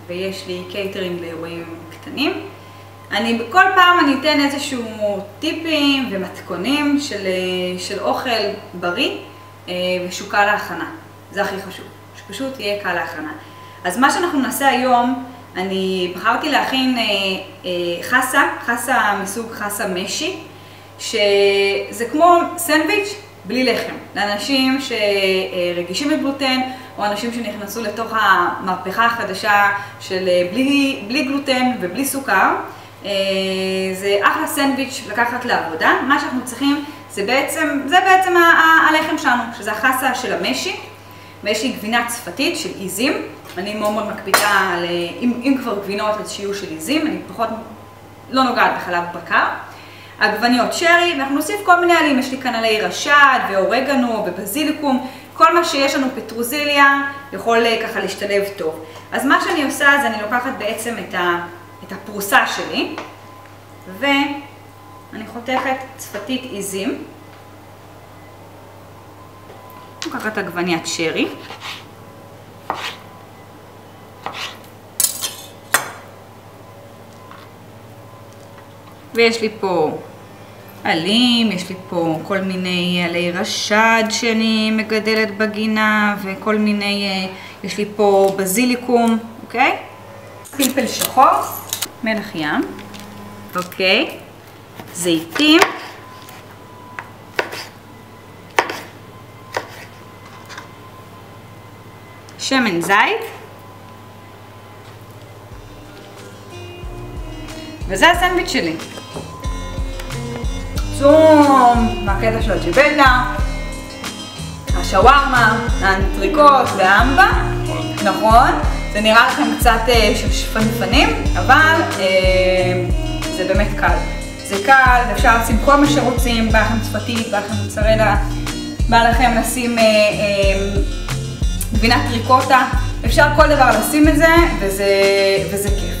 ויש לי קייטרינג לאירועים קטנים. כל פעם אני אתן איזשהו טיפים ומתכונים של אוכל בריא ושהוא קל להכנה. זה הכי חשוב, שפשוט יהיה קל להכנה. אז מה שאנחנו נעשה היום, אני בחרתי להכין חסה מסוג חסה משי, שזה כמו סנדוויץ' בלי לחם, לאנשים שרגישים לגלוטן, או אנשים שנכנסו לתוך המהפכה החדשה של בלי גלוטן ובלי סוכר. זה אחלה סנדוויץ' לקחת לעבודה. מה שאנחנו צריכים זה בעצם הלחם שלנו, שזה החסה של המשי, ויש לי גבינה צפתית של עיזים. אני מאוד מקפידה על, אם כבר גבינות, אז שיהיו של עיזים, אני פחות לא נוגעת בחלב בקר. עגבניות שרי, ואנחנו נוסיף כל מיני עלים, יש לי כאן עלי רשד ואורגנו ובזיליקום, כל מה שיש לנו, פטרוזיליה, יכול ככה להשתלב טוב. אז מה שאני עושה זה אני לוקחת בעצם את הפרוסה שלי, ואני חותכת צפתית עיזים. לוקחת עגבניית שרי. ויש לי פה עלים, יש לי פה כל מיני עלי רשד שאני מגדלת בגינה, וכל מיני, יש לי פה בזיליקום, אוקיי? פלפל שחור, מלח ים, אוקיי? זיתים. שמן זית. וזה הסנדוויץ' שלי. צום, מהקטע של הג'יבלה, השווארמה, האנטריקוט והאמבה. נכון, זה נראה לכם קצת שפנפנים, אבל זה באמת קל. זה קל, אפשר לשים כל מה שרוצים, בא לכם צפתית, בא לכם מוצרלה, בא לכם לשים גבינת טריקוטה, אפשר כל דבר לשים את זה, וזה כיף.